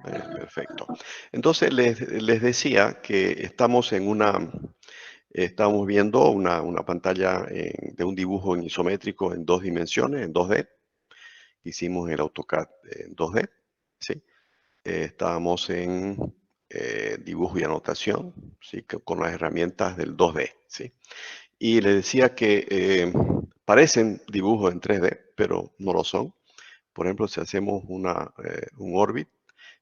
Perfecto. Entonces les decía que estamos viendo una pantalla de un dibujo en isométrico en 2 dimensiones, en 2D. Hicimos el AutoCAD en 2D, ¿sí? Estábamos en dibujo y anotación, ¿sí? Con las herramientas del 2D, ¿sí? Y les decía que parecen dibujos en 3D, pero no lo son. Por ejemplo, si hacemos un orbit,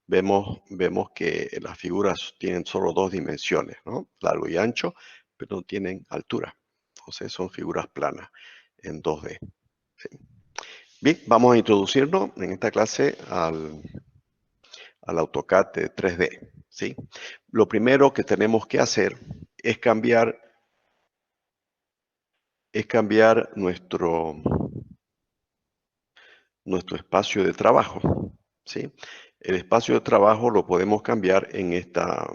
vemos que las figuras tienen solo 2 dimensiones, ¿no? Largo y ancho, pero no tienen altura. Entonces son figuras planas en 2D. ¿Sí? Bien, vamos a introducirnos en esta clase al AutoCAD de 3D. ¿Sí? Lo primero que tenemos que hacer es cambiar nuestro espacio de trabajo. ¿Sí? El espacio de trabajo lo podemos cambiar en esta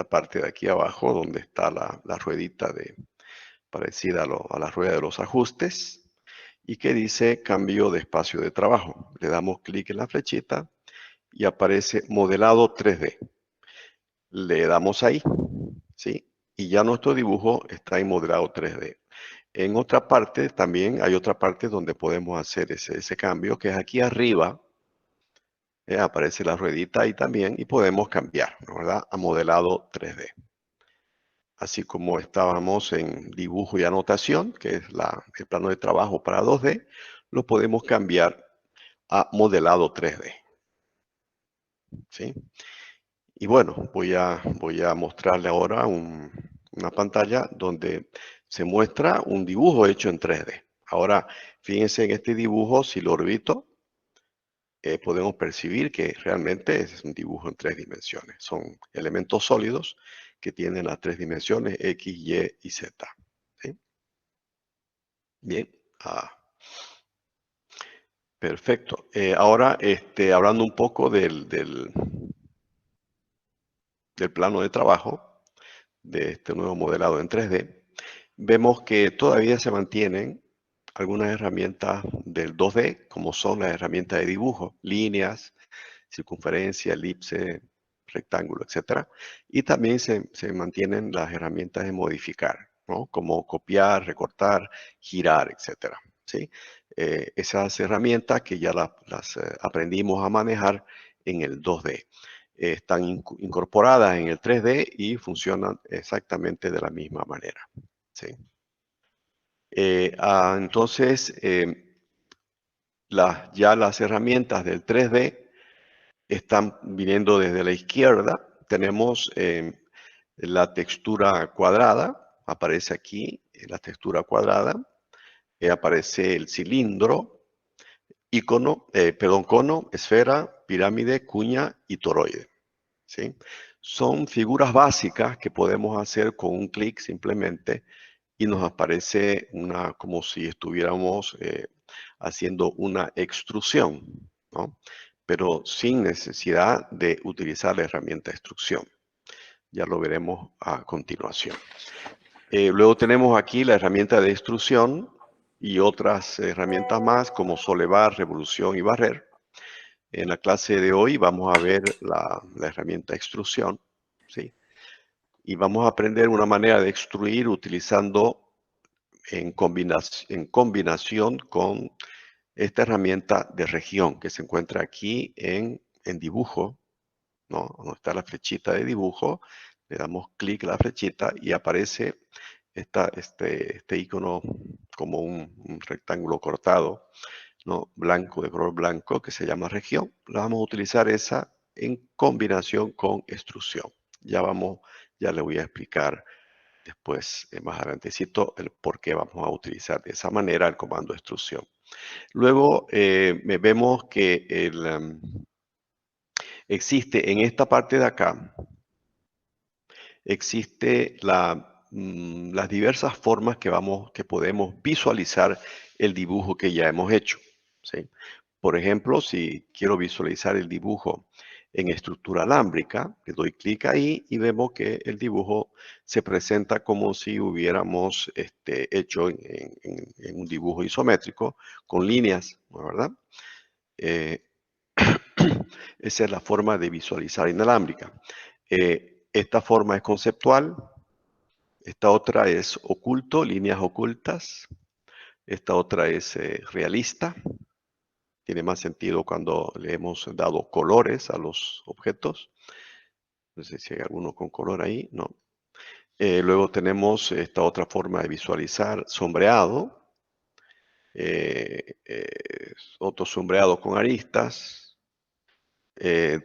parte de aquí abajo, donde está la ruedita parecida a la rueda de los ajustes, y que dice cambio de espacio de trabajo. Le damos clic en la flechita y aparece modelado 3D. Le damos ahí, ¿sí? Y ya nuestro dibujo está en modelado 3D. En otra parte, también hay otra parte donde podemos hacer ese cambio, que es aquí arriba. Aparece la ruedita ahí también y podemos cambiar, ¿no? ¿Verdad? A modelado 3D. Así como estábamos en dibujo y anotación, que es el plano de trabajo para 2D, lo podemos cambiar a modelado 3D. ¿Sí? Y bueno, voy a mostrarle ahora una pantalla donde se muestra un dibujo hecho en 3D. Ahora, fíjense en este dibujo, si lo orbito, podemos percibir que realmente es un dibujo en 3 dimensiones. Son elementos sólidos que tienen las 3 dimensiones X, Y y Z. ¿Sí? Bien. Perfecto. Ahora, hablando un poco del plano de trabajo de este nuevo modelado en 3D, vemos que todavía se mantienen algunas herramientas del 2D, como son las herramientas de dibujo, líneas, circunferencia, elipse, rectángulo, etcétera. Y también se mantienen las herramientas de modificar, ¿no? Como copiar, recortar, girar, etcétera. ¿Sí? Esas herramientas que ya las aprendimos a manejar en el 2D. Están incorporadas en el 3D y funcionan exactamente de la misma manera. ¿Sí? Entonces, ya las herramientas del 3D están viniendo desde la izquierda. Tenemos la textura cuadrada, aparece aquí la textura cuadrada, aparece el cilindro, cono, esfera, pirámide, cuña y toroide. ¿Sí? Son figuras básicas que podemos hacer con un clic simplemente y nos aparece como si estuviéramos haciendo una extrusión, ¿no? Pero sin necesidad de utilizar la herramienta extrusión. Ya lo veremos a continuación. Luego tenemos aquí la herramienta de extrusión y otras herramientas más como solevar, revolución y barrer. En la clase de hoy vamos a ver la herramienta extrusión, ¿sí? Y vamos a aprender una manera de extruir utilizando en combinación con esta herramienta de región que se encuentra aquí en dibujo, ¿no? Donde está la flechita de dibujo, le damos clic a la flechita y aparece este icono como un rectángulo cortado, ¿no? Blanco, de color blanco, que se llama región. La vamos a utilizar esa en combinación con extrusión. Ya le voy a explicar después, más adelantecito, el por qué vamos a utilizar de esa manera el comando extrusión. Luego vemos que existe en esta parte de acá, existe las diversas formas que podemos visualizar el dibujo que ya hemos hecho. ¿Sí? Por ejemplo, si quiero visualizar el dibujo en estructura alámbrica, le doy clic ahí y vemos que el dibujo se presenta como si hubiéramos hecho en un dibujo isométrico con líneas, ¿no? ¿Verdad? Esa es la forma de visualizar inalámbrica. Esta forma es conceptual. Esta otra es oculto, líneas ocultas. Esta otra es realista. Tiene más sentido cuando le hemos dado colores a los objetos. No sé si hay alguno con color ahí, no. Luego tenemos esta otra forma de visualizar, sombreado. Otro sombreado con aristas.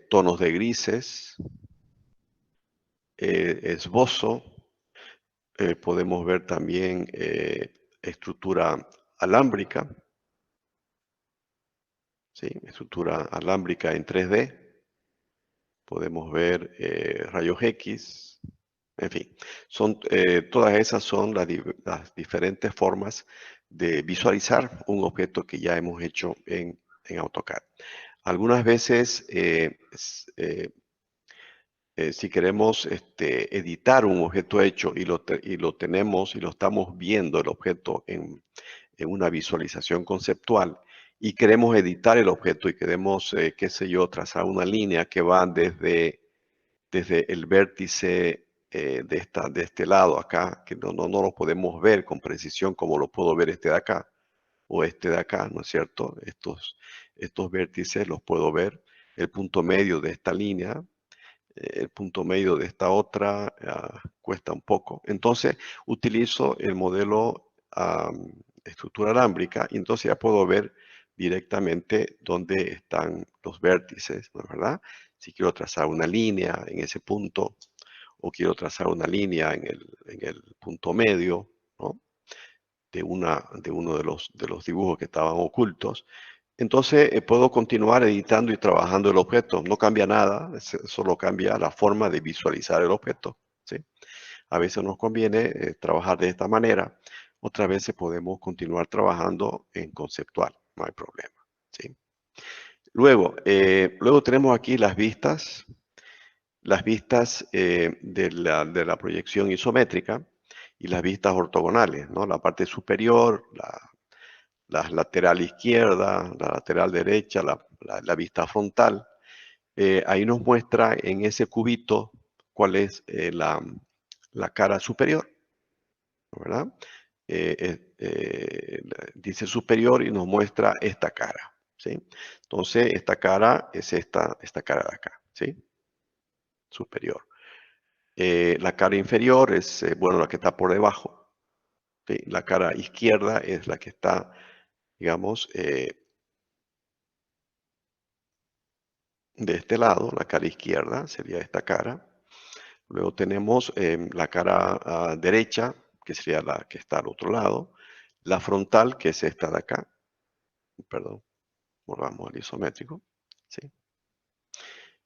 Tonos de grises. Esbozo. Podemos ver también estructura alámbrica. ¿Sí? Estructura alámbrica en 3D. Podemos ver rayos X. En fin, todas esas son las diferentes formas de visualizar un objeto que ya hemos hecho en AutoCAD. Algunas veces, si queremos editar un objeto hecho y lo tenemos y lo estamos viendo el objeto en una visualización conceptual y queremos editar el objeto y queremos, qué sé yo, trazar una línea que va desde el vértice de este lado acá, que no lo podemos ver con precisión como lo puedo ver este de acá o este de acá, ¿no es cierto? Estos vértices los puedo ver, el punto medio de esta línea, el punto medio de esta otra, cuesta un poco. Entonces utilizo el modelo estructura alámbrica y entonces ya puedo ver directamente dónde están los vértices, ¿no es verdad? Si quiero trazar una línea en ese punto o quiero trazar una línea en el punto medio, ¿no? de uno de los dibujos que estaban ocultos. Entonces puedo continuar editando y trabajando el objeto. No cambia nada, solo cambia la forma de visualizar el objeto. ¿Sí? A veces nos conviene trabajar de esta manera. Otras veces podemos continuar trabajando en conceptual. No hay problema. ¿Sí? Luego tenemos aquí las vistas. Las vistas de la proyección isométrica y las vistas ortogonales, ¿no? La parte superior, la lateral izquierda, la lateral derecha, la vista frontal. Ahí nos muestra en ese cubito cuál es la cara superior, ¿verdad? Dice superior y nos muestra esta cara, ¿sí? Entonces, esta cara es esta cara de acá, ¿sí? Superior. La cara inferior es, bueno, la que está por debajo, ¿sí? La cara izquierda es la que está, digamos, de este lado, la cara izquierda sería esta cara. Luego tenemos la cara derecha, que sería la que está al otro lado. La frontal, que es esta de acá. Perdón, volvamos al isométrico. ¿Sí?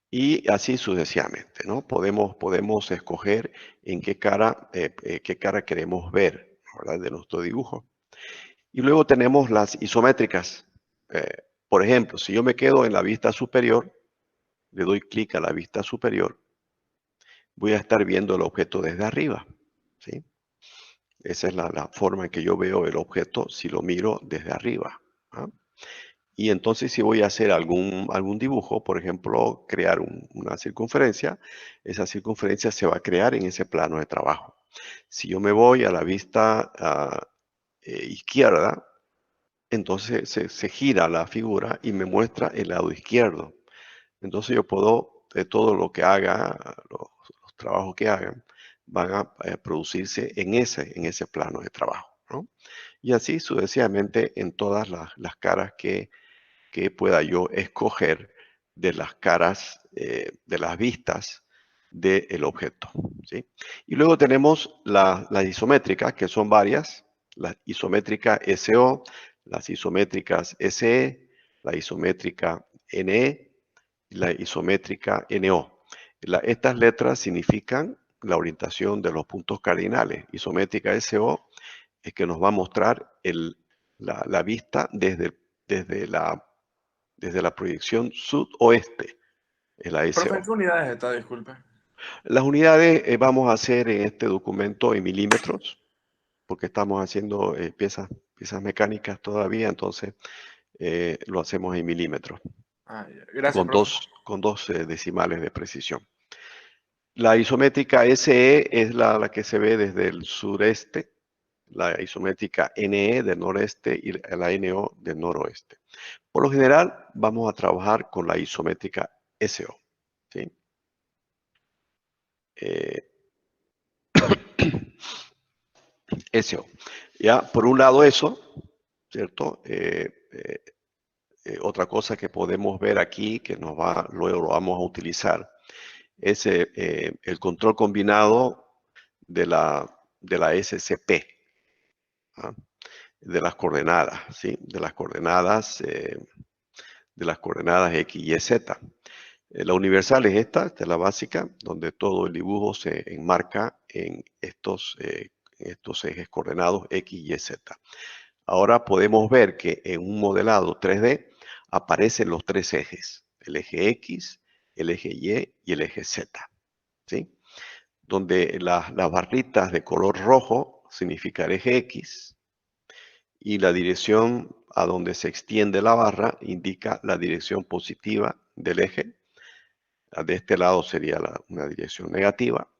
Y así sucesivamente, ¿no? Podemos escoger en qué cara queremos ver, ¿verdad? De nuestro dibujo. Y luego tenemos las isométricas. Por ejemplo, si yo me quedo en la vista superior, le doy clic a la vista superior, voy a estar viendo el objeto desde arriba, ¿sí? Esa es la forma en que yo veo el objeto si lo miro desde arriba. ¿Ah? Y entonces si voy a hacer algún dibujo, por ejemplo, crear una circunferencia, esa circunferencia se va a crear en ese plano de trabajo. Si yo me voy a la vista izquierda, entonces se gira la figura y me muestra el lado izquierdo. Entonces yo puedo, de todo lo que haga, los trabajos que hagan, van a producirse en ese plano de trabajo, ¿no? Y así sucesivamente en todas las caras que pueda yo escoger de las caras, de las vistas del objeto, ¿sí? Y luego tenemos las isométricas, que son varias, la isométrica SO, las isométricas SE, la isométrica NE, la isométrica NO. Estas letras significan la orientación de los puntos cardinales. Isométrica SO es que nos va a mostrar la vista desde la proyección sudoeste, es la Profe, ¿en SO. qué unidades está? Disculpe. Las unidades vamos a hacer en este documento en milímetros, porque estamos haciendo piezas mecánicas todavía, entonces lo hacemos en milímetros. Ah, ya. Gracias, Con profe. decimales de precisión. La isométrica SE es la que se ve desde el sureste, la isométrica NE del noreste y la NO del noroeste. Por lo general, vamos a trabajar con la isométrica SO. ¿Sí? SO. Ya, por un lado eso, ¿cierto? Otra cosa que podemos ver aquí, que luego lo vamos a utilizar, es el control combinado de la SCP, ¿ah? De las coordenadas, ¿sí? De las coordenadas X, Y, Z. La universal es esta es la básica, donde todo el dibujo se enmarca en estos ejes coordenados X, Y, Z. Ahora podemos ver que en un modelado 3D aparecen los tres ejes, el eje X, el eje Y y el eje Z, ¿sí? Donde las barritas de color rojo significa el eje X y la dirección a donde se extiende la barra indica la dirección positiva del eje. De este lado sería una dirección negativa.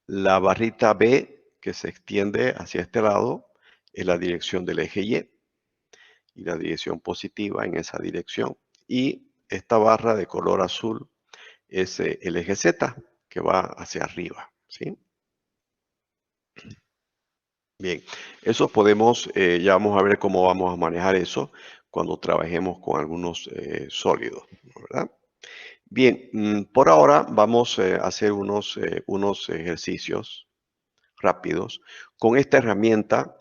La barrita B que se extiende hacia este lado es la dirección del eje y la dirección positiva en esa dirección. Y esta barra de color azul es el eje Z que va hacia arriba, ¿sí? Bien, eso podemos, ya vamos a ver cómo vamos a manejar eso cuando trabajemos con algunos sólidos, ¿verdad? Bien, por ahora vamos a hacer unos ejercicios rápidos con esta herramienta,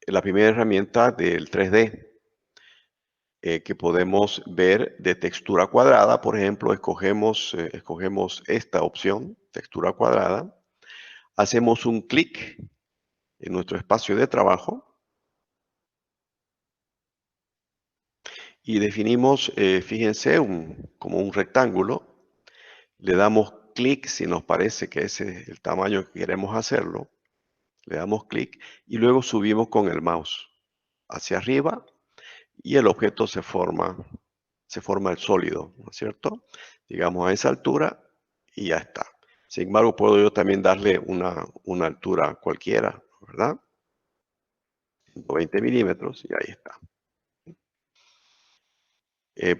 la primera herramienta del 3D, que podemos ver de textura cuadrada. Por ejemplo, escogemos esta opción, textura cuadrada, hacemos un clic en nuestro espacio de trabajo y definimos, fíjense, como un rectángulo. Le damos clic si nos parece que ese es el tamaño que queremos hacerlo. Le damos clic y luego subimos con el mouse hacia arriba y el objeto se forma el sólido, ¿no es cierto? Digamos a esa altura y ya está. Sin embargo, puedo yo también darle una altura cualquiera, ¿verdad? 20 milímetros y ahí está.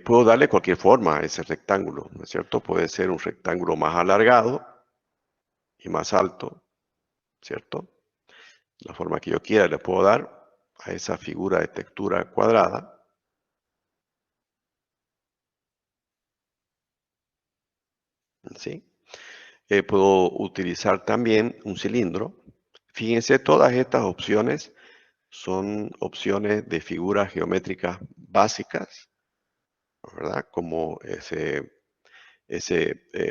Puedo darle cualquier forma a ese rectángulo, ¿no es cierto? Puede ser un rectángulo más alargado y más alto, ¿cierto? La forma que yo quiera le puedo dar a esa figura de textura cuadrada. ¿Sí? Puedo utilizar también un cilindro. Fíjense, todas estas opciones son opciones de figuras geométricas básicas, ¿verdad? Como ese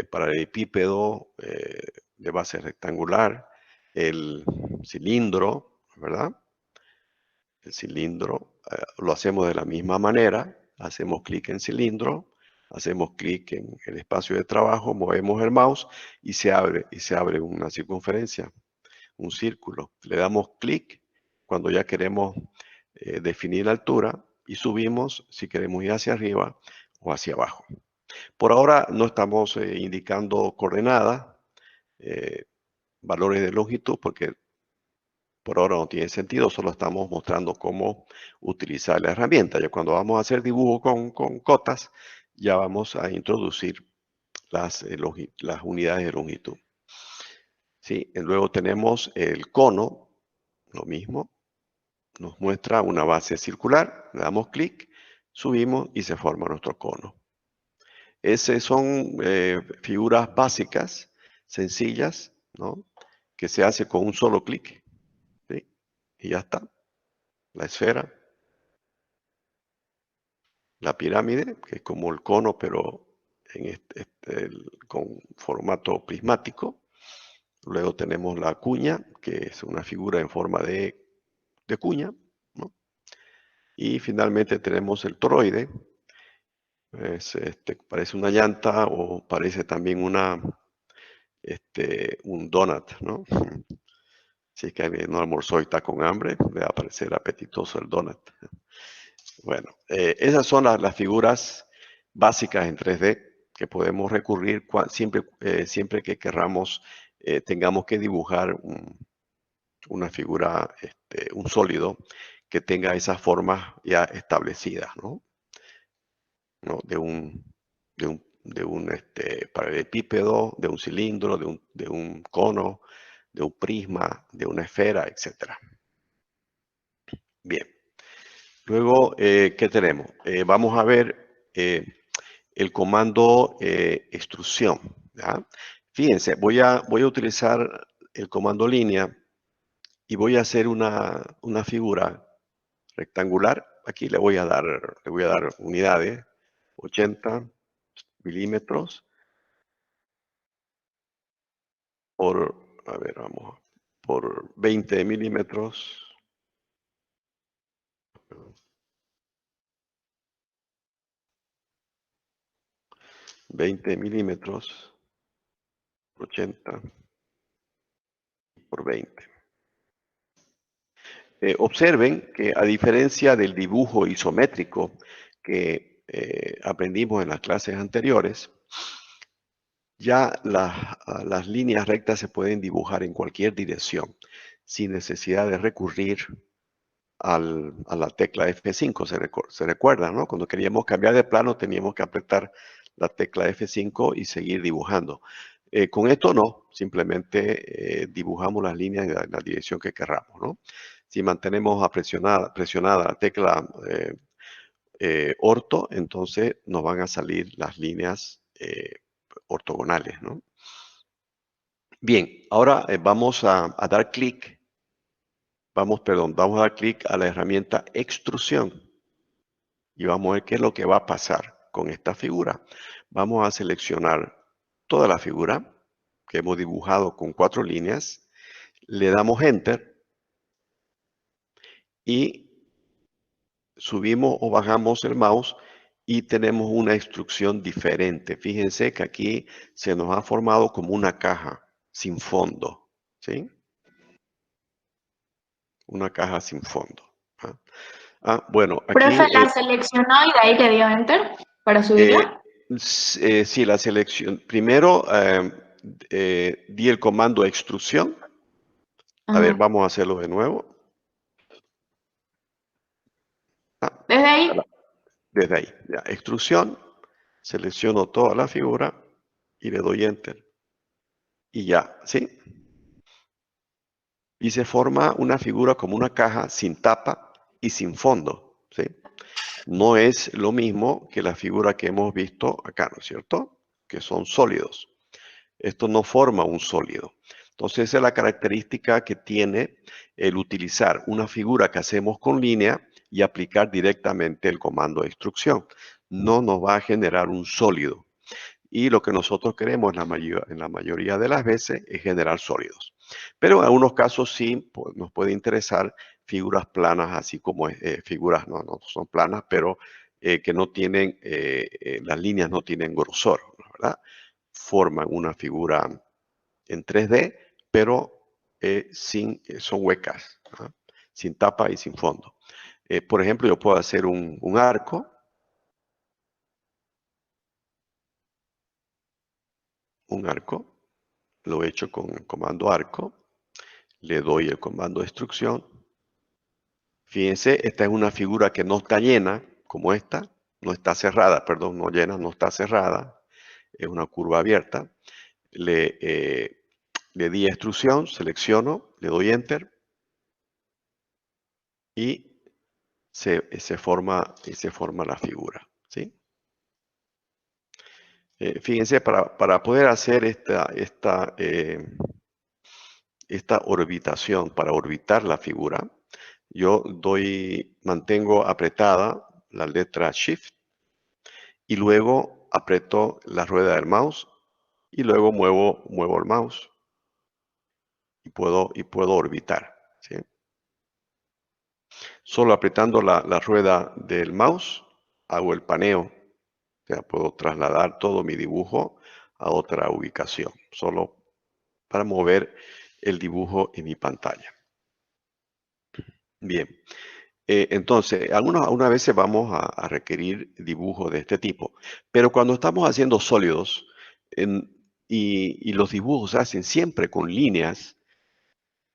paralelepípedo de base rectangular, el cilindro, ¿verdad? El cilindro lo hacemos de la misma manera, hacemos clic en cilindro, hacemos clic en el espacio de trabajo, movemos el mouse y se abre una circunferencia, un círculo. Le damos clic cuando ya queremos definir la altura y subimos si queremos ir hacia arriba o hacia abajo. Por ahora no estamos indicando coordenadas, valores de longitud, porque por ahora no tiene sentido, solo estamos mostrando cómo utilizar la herramienta. Ya cuando vamos a hacer dibujo con cotas, ya vamos a introducir las unidades de longitud. ¿Sí? Luego tenemos el cono, lo mismo, nos muestra una base circular, le damos clic, subimos y se forma nuestro cono. Esas son figuras básicas, sencillas, ¿no? Que se hace con un solo clic, ¿sí? Y ya está. La esfera, la pirámide, que es como el cono, pero con formato prismático. Luego tenemos la cuña, que es una figura en forma de cuña, ¿no? Y finalmente tenemos el toroide. Parece una llanta o parece también un donut, ¿no? Si es que alguien no almorzó y está con hambre, le va a parecer apetitoso el donut. Bueno, esas son las figuras básicas en 3D que podemos recurrir siempre que querramos, tengamos que dibujar una figura, un sólido que tenga esas formas ya establecidas, ¿no? ¿No? De un paralelepípedo, de un cilindro, de un cono, de un prisma, de una esfera, etcétera. Bien. Luego, ¿qué tenemos? Vamos a ver el comando extrusión. ¿Ya? Fíjense, voy a utilizar el comando línea y voy a hacer una figura rectangular. Aquí le voy a dar unidades, 80 milímetros por, a ver, vamos, por 20 milímetros. 20 milímetros, 80 por 20. Observen que a diferencia del dibujo isométrico que aprendimos en las clases anteriores, ya las líneas rectas se pueden dibujar en cualquier dirección sin necesidad de recurrir a la tecla F5. Se recuerda, ¿no? Cuando queríamos cambiar de plano teníamos que apretar la tecla F5 y seguir dibujando. Con esto no, simplemente dibujamos las líneas en la dirección que querramos, ¿no? Si mantenemos presionada la tecla orto, entonces nos van a salir las líneas ortogonales, ¿no? Bien, ahora vamos a dar clic, vamos a dar clic a la herramienta extrusión y vamos a ver qué es lo que va a pasar con esta figura. Vamos a seleccionar toda la figura que hemos dibujado con 4 líneas, le damos Enter y subimos o bajamos el mouse y tenemos una instrucción diferente. Fíjense que aquí se nos ha formado como una caja sin fondo, ¿sí? Una caja sin fondo. Bueno, Profe, aquí la seleccionó y de ahí le dio Enter para subirla. sí, la selección. Primero di el comando extrusión. A ver, Ajá. vamos a hacerlo de nuevo. Desde ahí. Desde ahí, ya, extrusión, selecciono toda la figura y le doy Enter. Y ya, ¿sí? Y se forma una figura como una caja sin tapa y sin fondo, ¿sí? No es lo mismo que la figura que hemos visto acá, ¿no es cierto? Que son sólidos. Esto no forma un sólido. Entonces, esa es la característica que tiene el utilizar una figura que hacemos con línea y aplicar directamente el comando de instrucción. No nos va a generar un sólido. Y lo que nosotros queremos en la mayoría de las veces es generar sólidos. Pero en algunos casos sí nos puede interesar figuras planas, así como figuras no son planas, pero que no tienen, las líneas no tienen grosor, ¿verdad? Forman una figura en 3D, pero son huecas, ¿no? Sin tapa y sin fondo. Por ejemplo, yo puedo hacer un arco, lo he hecho con el comando arco, le doy el comando de instrucción. Fíjense, esta es una figura que no está llena, como esta, no está cerrada, perdón, no llena, no está cerrada, es una curva abierta. Le di instrucción, selecciono, le doy Enter y se forma la figura, ¿sí? Fíjense, para poder hacer esta orbitación, para orbitar la figura, yo mantengo apretada la letra Shift y luego aprieto la rueda del mouse y luego muevo el mouse y puedo orbitar, ¿sí? Solo apretando la rueda del mouse hago el paneo. O sea, puedo trasladar todo mi dibujo a otra ubicación, solo para mover el dibujo en mi pantalla. Bien, Entonces, algunas veces vamos a requerir dibujos de este tipo, pero cuando estamos haciendo sólidos y los dibujos se hacen siempre con líneas,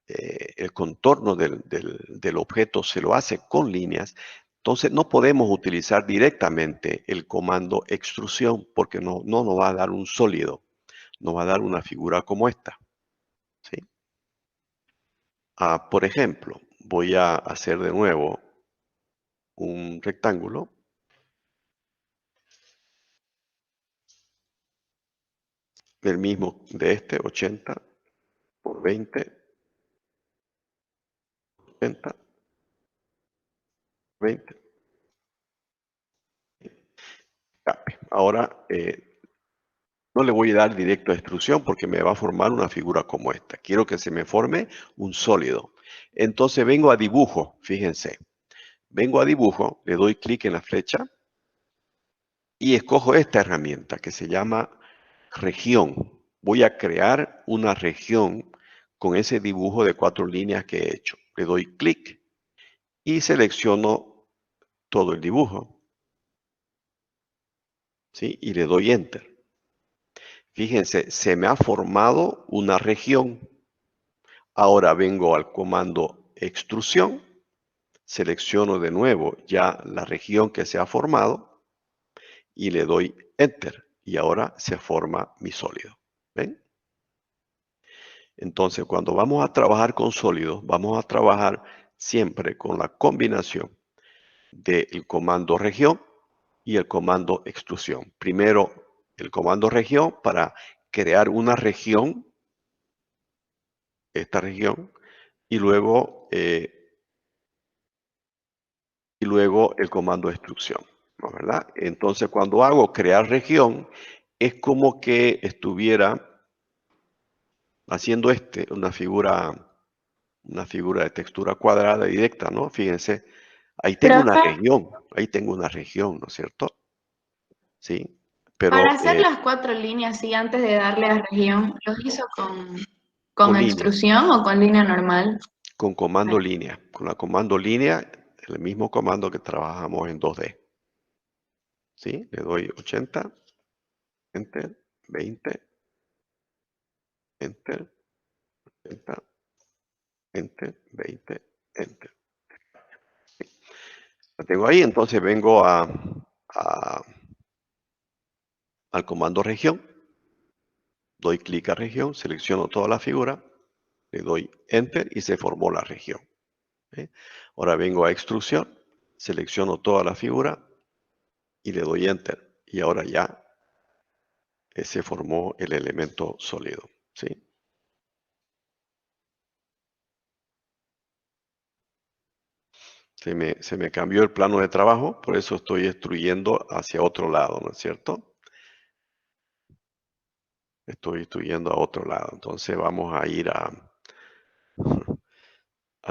el contorno del objeto se lo hace con líneas, entonces no podemos utilizar directamente el comando extrusión porque no nos va a dar un sólido, nos va a dar una figura como esta, ¿sí? Por ejemplo, voy a hacer de nuevo un rectángulo. El mismo de este, 80 por 20, 80, 20. Cape. Ahora no le voy a dar directo a extrusión porque me va a formar una figura como esta. Quiero que se me forme un sólido. Entonces vengo a dibujo, fíjense. Vengo a dibujo, le doy clic en la flecha y escojo esta herramienta que se llama región. Voy a crear una región con ese dibujo de 4 líneas que he hecho. Le doy clic y selecciono todo el dibujo, ¿sí? Y le doy Enter. Fíjense, se me ha formado una región. Ahora vengo al comando extrusión, selecciono de nuevo ya la región que se ha formado y le doy Enter. Y ahora se forma mi sólido. ¿Ven? Entonces, cuando vamos a trabajar con sólidos, vamos a trabajar siempre con la combinación del comando región y el comando extrusión. Primero, el comando región para crear una región, esta región, y luego el comando extrusión, ¿no? ¿Verdad? Entonces, cuando hago crear región, es como que estuviera haciendo una figura de textura cuadrada directa, ¿no? Fíjense, Profe, ahí tengo una región, ¿no es cierto? Sí, pero para hacer las 4 líneas, sí, antes de darle a región, ¿los hizo con con línea, extrusión o con línea normal? con comando línea, con la comando línea, el mismo comando que trabajamos en 2D. ¿Sí? Le doy 80, Enter, 20, Enter, 80, Enter, 20, Enter. La tengo ahí, entonces vengo al comando región, doy clic a región, selecciono toda la figura, le doy Enter y se formó la región. ¿Sí? Ahora vengo a extrusión, selecciono toda la figura y le doy Enter. Y ahora ya se formó el elemento sólido. ¿Sí? Se me cambió el plano de trabajo, por eso estoy extruyendo hacia otro lado, ¿no es cierto? Estoy extruyendo a otro lado. Entonces vamos a ir a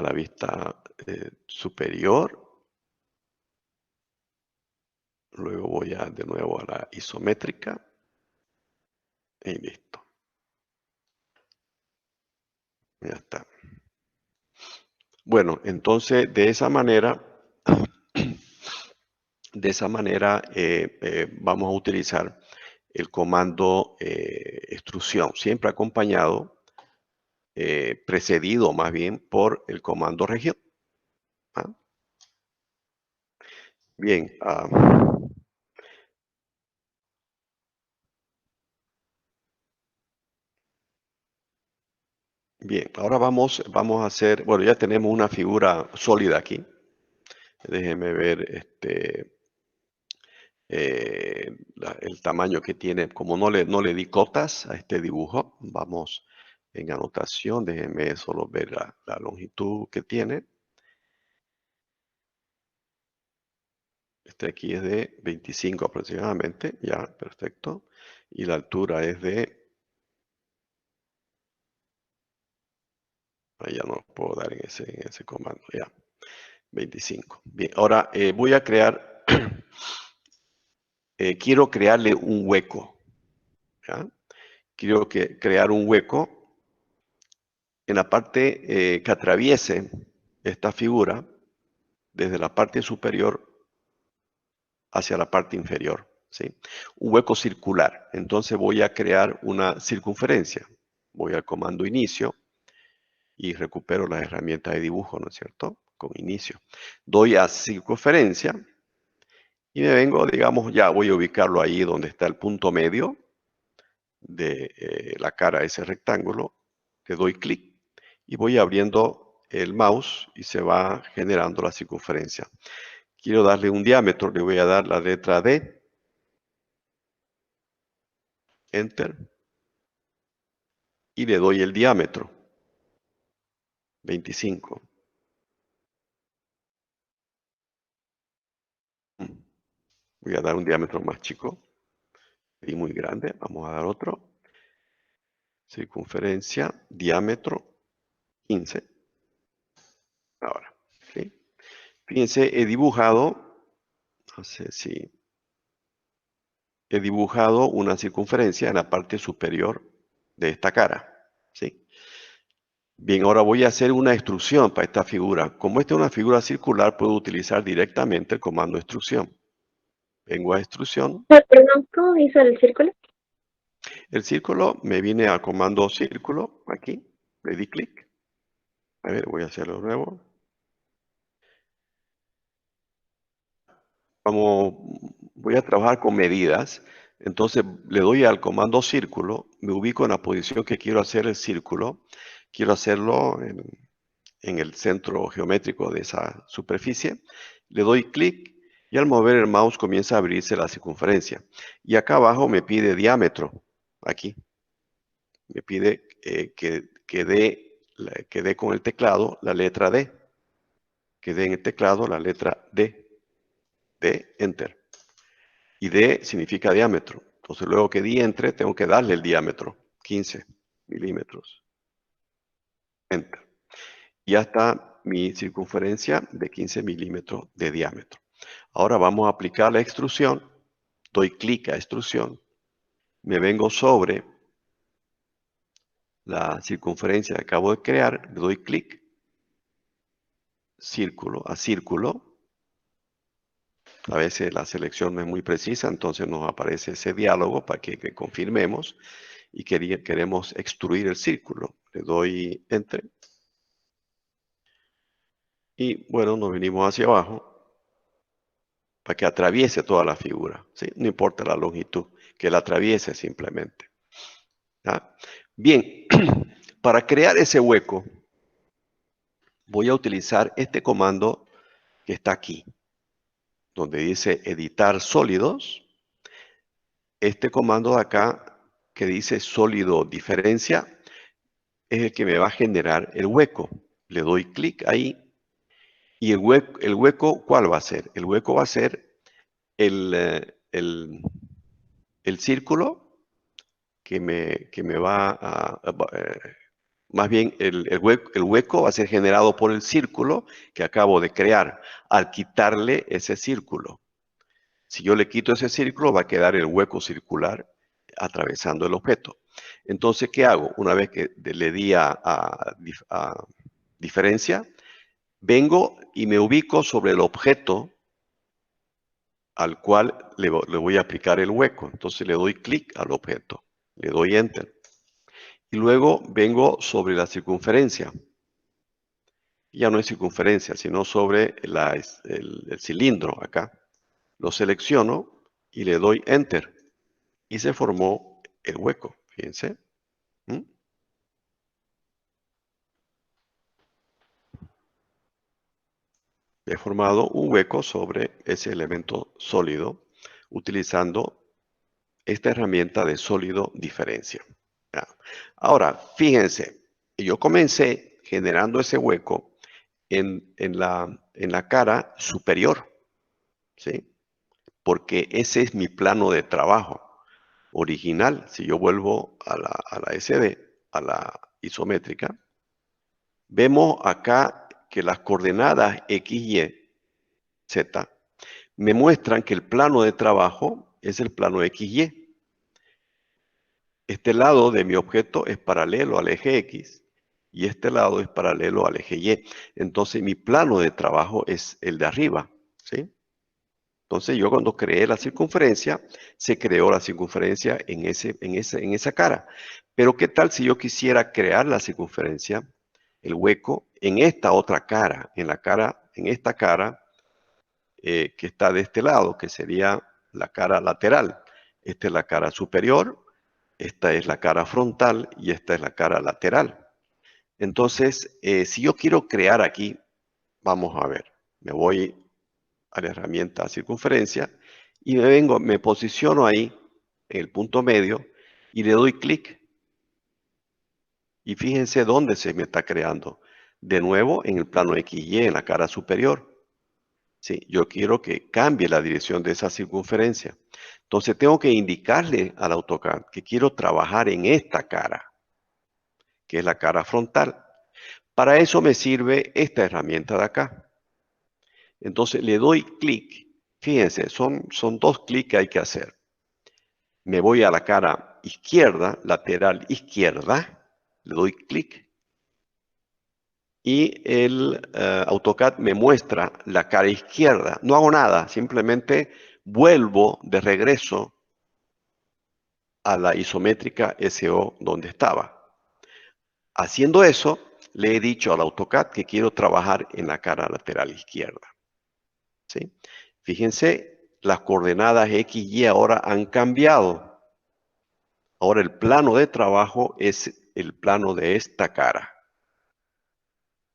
la vista superior. Luego voy de nuevo a la isométrica. Y listo. Ya está. Bueno, entonces de esa manera vamos a utilizar el comando extrusión, siempre acompañado, precedido más bien por el comando región. ¿Ah? Bien, bien, ahora vamos a hacer, bueno, ya tenemos una figura sólida aquí. Déjenme ver el tamaño que tiene. Como no le di cotas a este dibujo, vamos en anotación, déjenme solo ver la longitud que tiene. Este aquí es de 25 aproximadamente, ya, perfecto. Y la altura es ahí ya no puedo dar en ese comando, ya, 25. Bien, ahora voy a crear, quiero crearle un hueco, ¿ya? Quiero crear un hueco en la parte que atraviese esta figura, desde la parte superior hacia la parte inferior, ¿sí? Un hueco circular. Entonces voy a crear una circunferencia. Voy al comando inicio y recupero las herramientas de dibujo, ¿no es cierto? Con inicio. Doy a circunferencia y me vengo, digamos, ya voy a ubicarlo ahí donde está el punto medio de la cara de ese rectángulo. Le doy clic y voy abriendo el mouse y se va generando la circunferencia. Quiero darle un diámetro, le voy a dar la letra D, Enter, y le doy el diámetro, 25. Voy a dar un diámetro más chico y muy grande. Vamos a dar otro. Circunferencia, diámetro, 15. Ahora, ¿sí? Fíjense, he dibujado, no sé si, he dibujado una circunferencia en la parte superior de esta cara, ¿sí? Bien, ahora voy a hacer una extrusión para esta figura. Como esta es una figura circular, puedo utilizar directamente el comando extrusión. Vengo a extrusión. Perdón, ¿cómo hizo el círculo? El círculo me viene al comando círculo, aquí, le di clic. A ver, voy a hacerlo de nuevo. Voy a trabajar con medidas. Entonces le doy al comando círculo, me ubico en la posición que quiero hacer el círculo. Quiero hacerlo en el centro geométrico de esa superficie. Le doy clic y al mover el mouse comienza a abrirse la circunferencia. Y acá abajo me pide diámetro, aquí. Me pide que dé con el teclado la letra D. Que dé en el teclado la letra D. D, Enter. Y D significa diámetro. Entonces luego que di Enter, tengo que darle el diámetro. 15 milímetros. Enter. Y ya está mi circunferencia de 15 milímetros de diámetro. Ahora vamos a aplicar la extrusión. Doy clic a extrusión. Me vengo sobre la circunferencia que acabo de crear. Le doy clic. Círculo a círculo. A veces la selección no es muy precisa, entonces nos aparece ese diálogo para que confirmemos y queremos extruir el círculo. Le doy Enter. Y bueno, nos venimos hacia abajo para que atraviese toda la figura, ¿sí? No importa la longitud, que la atraviese simplemente. ¿Ya? Bien, para crear ese hueco, voy a utilizar este comando que está aquí, donde dice editar sólidos. Este comando de acá, que dice sólido diferencia, es el que me va a generar el hueco. Le doy clic ahí. Y el hueco, ¿cuál va a ser? El hueco va a ser el círculo que me va más bien el hueco va a ser generado por el círculo que acabo de crear al quitarle ese círculo. Si yo le quito ese círculo, va a quedar el hueco circular atravesando el objeto. Entonces, ¿qué hago? Una vez que le di a diferencia, vengo y me ubico sobre el objeto al cual le voy a aplicar el hueco. Entonces le doy clic al objeto, le doy Enter. Y luego vengo sobre la circunferencia. Ya no es circunferencia, sino sobre el cilindro acá. Lo selecciono y le doy Enter. Y se formó el hueco, fíjense. He formado un hueco sobre ese elemento sólido utilizando esta herramienta de sólido diferencia. ¿Ya? Ahora, fíjense, yo comencé generando ese hueco en la cara superior, ¿sí? Porque ese es mi plano de trabajo original. Si yo vuelvo a la SD, a la isométrica, vemos acá que las coordenadas X, Y, Z me muestran que el plano de trabajo es el plano XY. Este lado de mi objeto es paralelo al eje X y este lado es paralelo al eje Y. Entonces mi plano de trabajo es el de arriba, ¿sí? Entonces yo cuando creé la circunferencia, se creó la circunferencia en esa cara. Pero ¿qué tal si yo quisiera crear la circunferencia, el hueco, en esta otra cara, en esta cara que está de este lado, que sería la cara lateral? Esta es la cara superior, esta es la cara frontal y esta es la cara lateral. Entonces, si yo quiero crear aquí, vamos a ver, me voy a la herramienta circunferencia y me posiciono ahí en el punto medio y le doy clic. Y fíjense dónde se me está creando. De nuevo en el plano XY, en la cara superior. Sí, yo quiero que cambie la dirección de esa circunferencia. Entonces tengo que indicarle al AutoCAD que quiero trabajar en esta cara, que es la cara frontal. Para eso me sirve esta herramienta de acá. Entonces le doy clic. Fíjense, son 2 clics que hay que hacer. Me voy a la cara izquierda, lateral izquierda, le doy clic y el AutoCAD me muestra la cara izquierda. No hago nada, simplemente vuelvo de regreso a la isométrica SO donde estaba. Haciendo eso, le he dicho al AutoCAD que quiero trabajar en la cara lateral izquierda. ¿Sí? Fíjense, las coordenadas X y ahora han cambiado. Ahora el plano de trabajo es el plano de esta cara.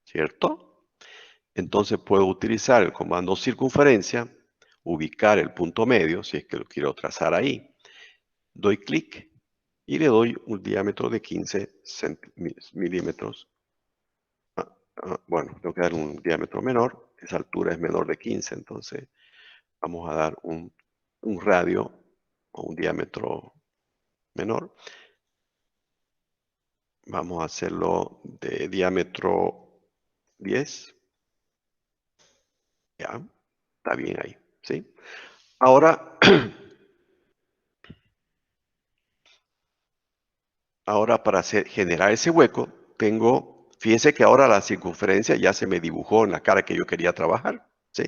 ¿Cierto? Entonces puedo utilizar el comando circunferencia, ubicar el punto medio, si es que lo quiero trazar ahí. Doy clic y le doy un diámetro de 15 milímetros. Bueno, tengo que dar un diámetro menor. Esa altura es menor de 15, entonces vamos a dar un radio o un diámetro menor. Vamos a hacerlo de diámetro 10. Ya, está bien ahí, ¿sí? Ahora, para generar ese hueco, fíjense que ahora la circunferencia ya se me dibujó en la cara que yo quería trabajar, ¿sí?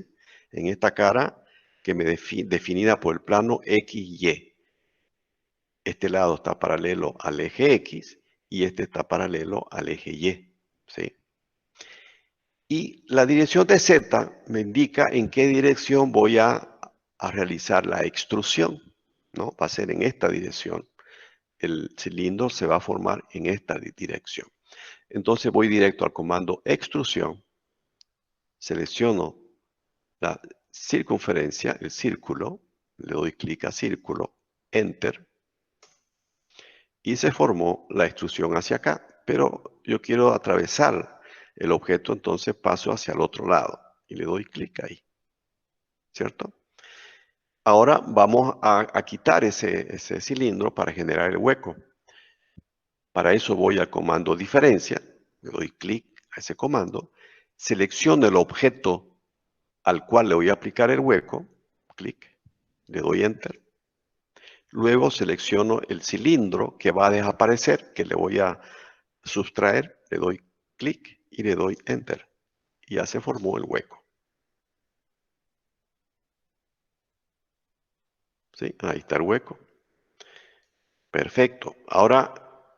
En esta cara que me definida por el plano XY. Este lado está paralelo al eje X y este está paralelo al eje Y, ¿sí? Y la dirección de Z me indica en qué dirección voy a realizar la extrusión, ¿no? Va a ser en esta dirección. El cilindro se va a formar en esta dirección. Entonces voy directo al comando extrusión, selecciono la circunferencia, el círculo, le doy clic a círculo, enter, y se formó la extrusión hacia acá, pero yo quiero atravesar el objeto, entonces paso hacia el otro lado y le doy clic ahí, ¿cierto? Ahora vamos a quitar ese cilindro para generar el hueco. Para eso voy al comando diferencia, le doy clic a ese comando, selecciono el objeto al cual le voy a aplicar el hueco, clic, le doy enter. Luego selecciono el cilindro que va a desaparecer, que le voy a sustraer, le doy clic y le doy enter. Y ya se formó el hueco. ¿Sí? Ahí está el hueco. Perfecto. Ahora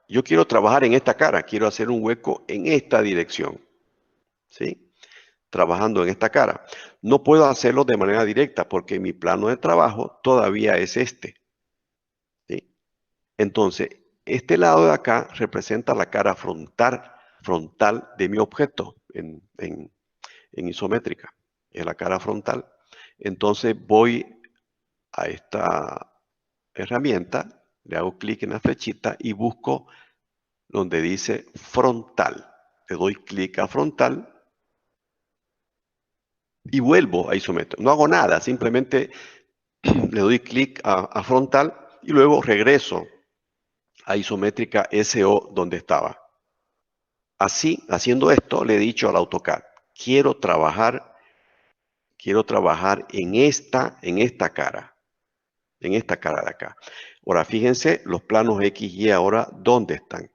yo quiero trabajar en esta cara, quiero hacer un hueco en esta dirección. ¿Sí? Trabajando en esta cara. No puedo hacerlo de manera directa porque mi plano de trabajo todavía es este. ¿Sí? Entonces, este lado de acá representa la cara frontal de mi objeto en isométrica. Es la cara frontal. Entonces voy a esta herramienta, le hago clic en la flechita y busco donde dice frontal. Le doy clic a frontal y vuelvo a isométrica. No hago nada, simplemente le doy clic a frontal y luego regreso a isométrica SO donde estaba. Así, haciendo esto, le he dicho al AutoCAD, quiero trabajar en esta cara de acá. Ahora, fíjense los planos X y ahora, ¿dónde están?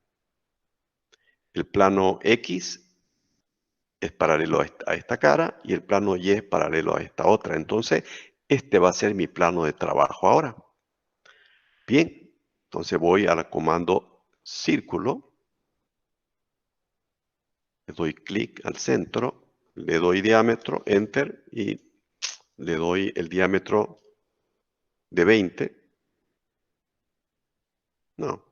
El plano X es paralelo a esta cara y el plano Y es paralelo a esta otra. Entonces, este va a ser mi plano de trabajo ahora. Bien, entonces voy al comando círculo, le doy clic al centro, le doy diámetro, enter, y le doy el diámetro de 20. No,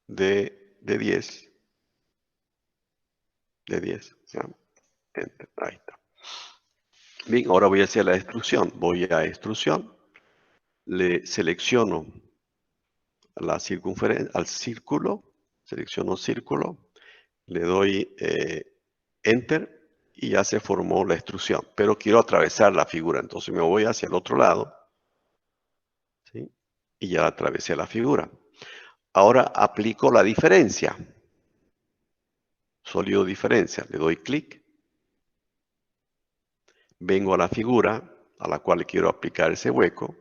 de 10. De 10. O sea, enter, ahí está. Bien, ahora voy a hacer la extrusión. Voy a extrusión, le selecciono la circunferencia, al círculo, selecciono círculo, le doy enter y ya se formó la extrusión. Pero quiero atravesar la figura, entonces me voy hacia el otro lado, ¿sí? Y ya atravesé la figura. Ahora aplico la diferencia. Sólido diferencia, le doy clic. Vengo a la figura a la cual quiero aplicar ese hueco,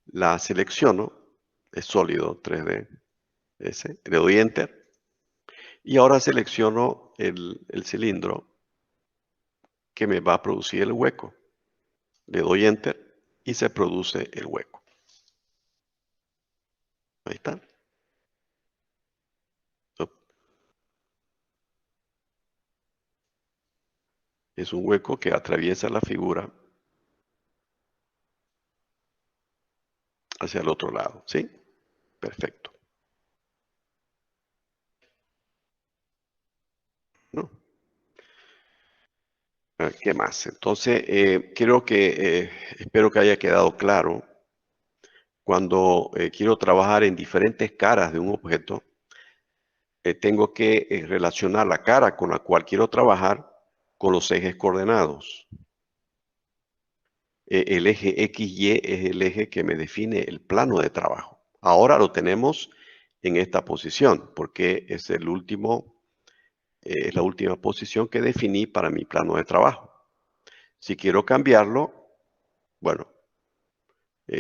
la selecciono, es sólido 3D, le doy enter y ahora selecciono el cilindro que me va a producir el hueco. Le doy enter y se produce el hueco. Ahí está. Es un hueco que atraviesa la figura hacia el otro lado, ¿sí? Perfecto. ¿No? ¿Qué más? Entonces, espero que haya quedado claro. Cuando quiero trabajar en diferentes caras de un objeto, tengo que relacionar la cara con la cual quiero trabajar con los ejes coordenados. El eje XY es el eje que me define el plano de trabajo. Ahora lo tenemos en esta posición, porque es la última posición que definí para mi plano de trabajo. Si quiero cambiarlo, bueno,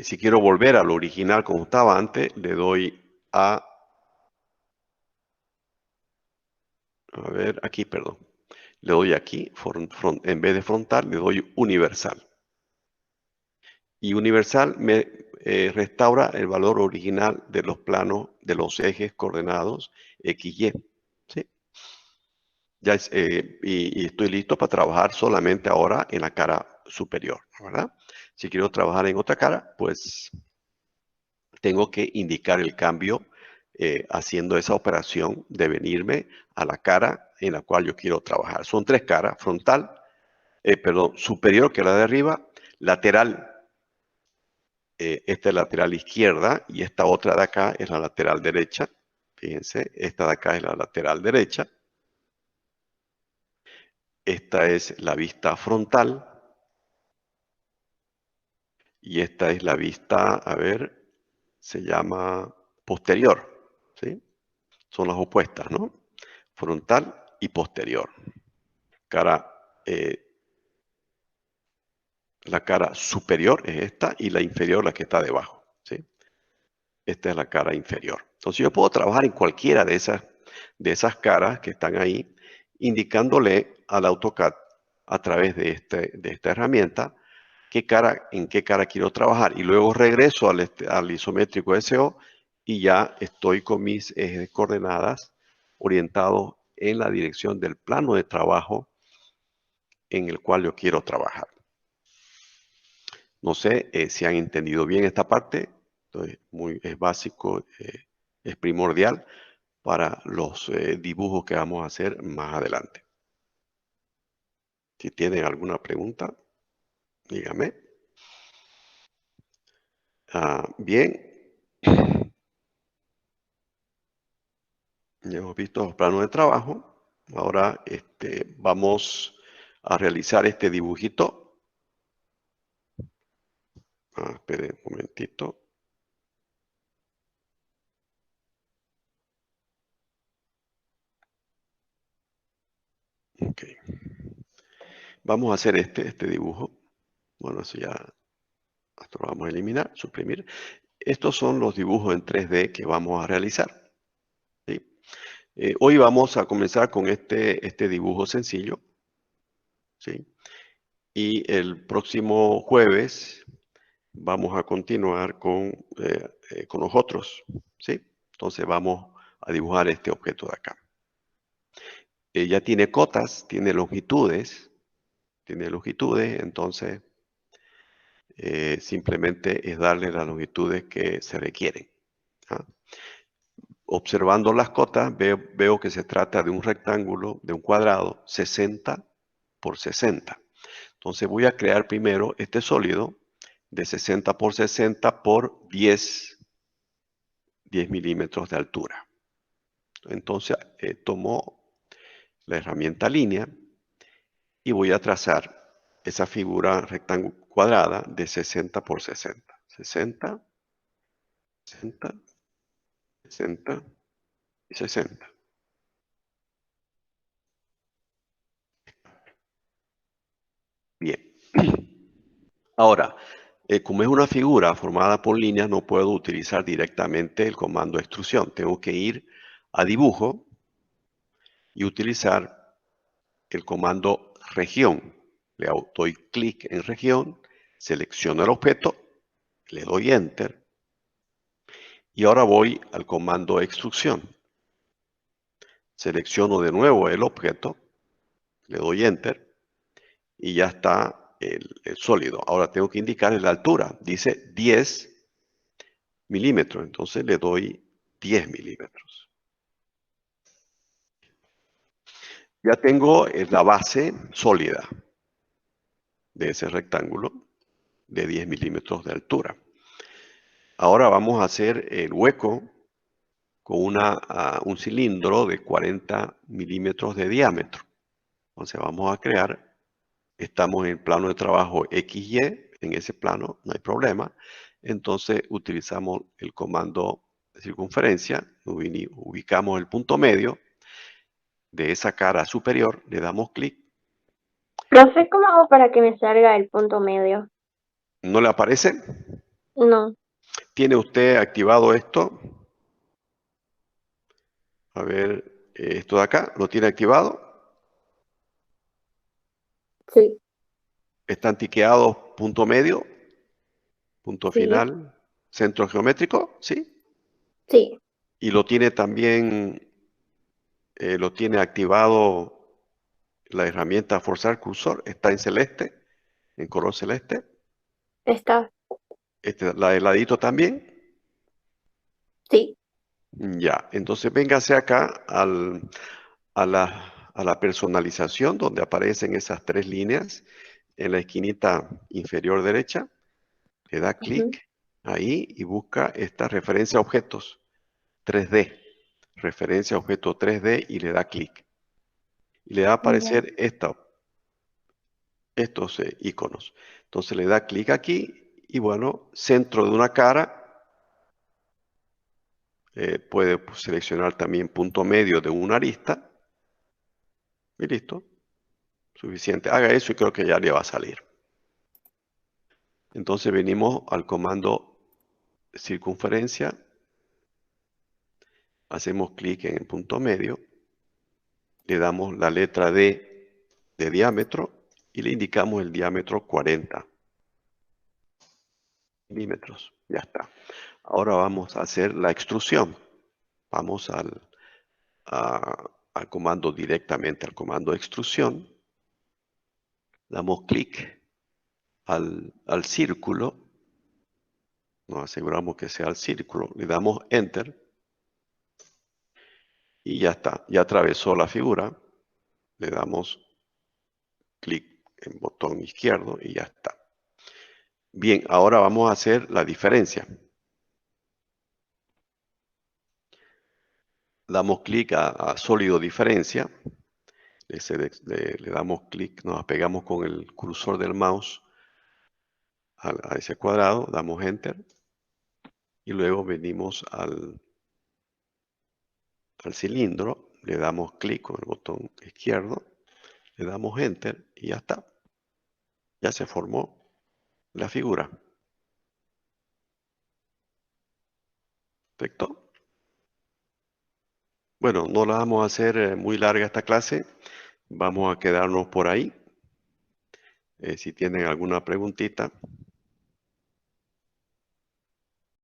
si quiero volver a lo original como estaba antes, le doy a ver, aquí, perdón. Le doy aquí, en vez de frontal, le doy universal. Y universal me restaura el valor original de los planos de los ejes coordenados XY. ¿Sí? Ya y estoy listo para trabajar solamente ahora en la cara superior, ¿verdad? Si quiero trabajar en otra cara, pues tengo que indicar el cambio haciendo esa operación de venirme a la cara en la cual yo quiero trabajar. Son tres caras: frontal, superior, que es la de arriba, lateral, esta es la lateral izquierda y esta otra de acá es la lateral derecha. Fíjense, esta de acá es la lateral derecha. Esta es la vista frontal. Y esta es la vista, a ver, se llama posterior, ¿sí? Son las opuestas, ¿no? Frontal y posterior. La cara superior es esta y la inferior la que está debajo, ¿sí? Esta es la cara inferior. Entonces yo puedo trabajar en cualquiera de esas caras que están ahí, indicándole al AutoCAD a través de esta herramienta en qué cara quiero trabajar. Y luego regreso al isométrico SO y ya estoy con mis ejes de coordenadas orientados en la dirección del plano de trabajo en el cual yo quiero trabajar. No sé si han entendido bien esta parte. Entonces, es básico, es primordial para los dibujos que vamos a hacer más adelante. Si tienen alguna pregunta, dígame. Bien. Ya hemos visto los planos de trabajo. Ahora vamos a realizar este dibujito. Esperen un momentito. Ok. Vamos a hacer este dibujo. Bueno, eso ya esto lo vamos a eliminar, suprimir. estos son los dibujos en 3D que vamos a realizar, ¿sí? Hoy vamos a comenzar con este dibujo sencillo, ¿sí? Y el próximo jueves vamos a continuar con los otros, ¿sí? Entonces vamos a dibujar este objeto de acá. Ya tiene cotas, tiene longitudes, entonces simplemente es darle las longitudes que se requieren, ¿ah? Observando las cotas, veo que se trata de un rectángulo, de un cuadrado, 60 por 60. Entonces voy a crear primero este sólido de 60 por 60 por 10 milímetros de altura. Entonces tomo la herramienta línea y voy a trazar esa figura rectangular cuadrada de 60 por 60. 60, 60, 60 y 60. Bien. Ahora, como es una figura formada por líneas, no puedo utilizar directamente el comando extrusión. Tengo que ir a dibujo y utilizar el comando región. Le doy clic en región, selecciono el objeto, le doy enter y ahora voy al comando extrusión. Selecciono de nuevo el objeto, le doy enter y ya está el sólido. Ahora tengo que indicar la altura. Dice 10 milímetros, entonces le doy 10 milímetros. Ya tengo la base sólida de ese rectángulo de 10 milímetros de altura. Ahora vamos a hacer el hueco con un cilindro de 40 milímetros de diámetro. Entonces vamos a crear, estamos en el plano de trabajo XY, en ese plano no hay problema. Entonces utilizamos el comando de circunferencia, ubicamos el punto medio de esa cara superior, le damos clic. Profe, ¿cómo hago para que me salga el punto medio? ¿No le aparece? No, ¿Tiene usted activado esto? A ver, esto de acá, ¿lo tiene activado? sí, ¿Están tiqueados punto medio, punto sí, final, centro geométrico? ¿Sí? sí, Y lo tiene también, lo tiene activado la herramienta forzar cursor, está en celeste, en color celeste. está, La de ladito también. sí. Ya, entonces véngase acá a la personalización donde aparecen esas tres líneas en la esquinita inferior derecha. Le da Ujú. clic ahí y busca esta referencia a objetos 3D. Referencia a objeto 3D y le da clic. Y le va a Ya. aparecer estos iconos. Entonces le da clic aquí y bueno, centro de una cara. Puede seleccionar también punto medio de una arista. Y listo. Suficiente. Haga eso y creo que ya le va a salir. Entonces venimos al comando circunferencia. Hacemos clic en el punto medio. Le damos la letra D de diámetro y le indicamos el diámetro 40 milímetros. Ya está. Ahora vamos a hacer la extrusión. Vamos al comando directamente, al comando extrusión. Damos clic al círculo. Nos aseguramos que sea el círculo. Le damos enter. Y ya está. Ya atravesó la figura. Le damos clic en botón izquierdo y ya está. Bien, ahora vamos a hacer la diferencia. Damos clic a sólido diferencia. Le damos clic, nos pegamos con el cursor del mouse a ese cuadrado, damos enter y luego venimos al cilindro, le damos clic con el botón izquierdo, le damos enter y ya está. Ya se formó la figura. Perfecto. Bueno, no la vamos a hacer muy larga esta clase. Vamos a quedarnos por ahí. Si tienen alguna preguntita.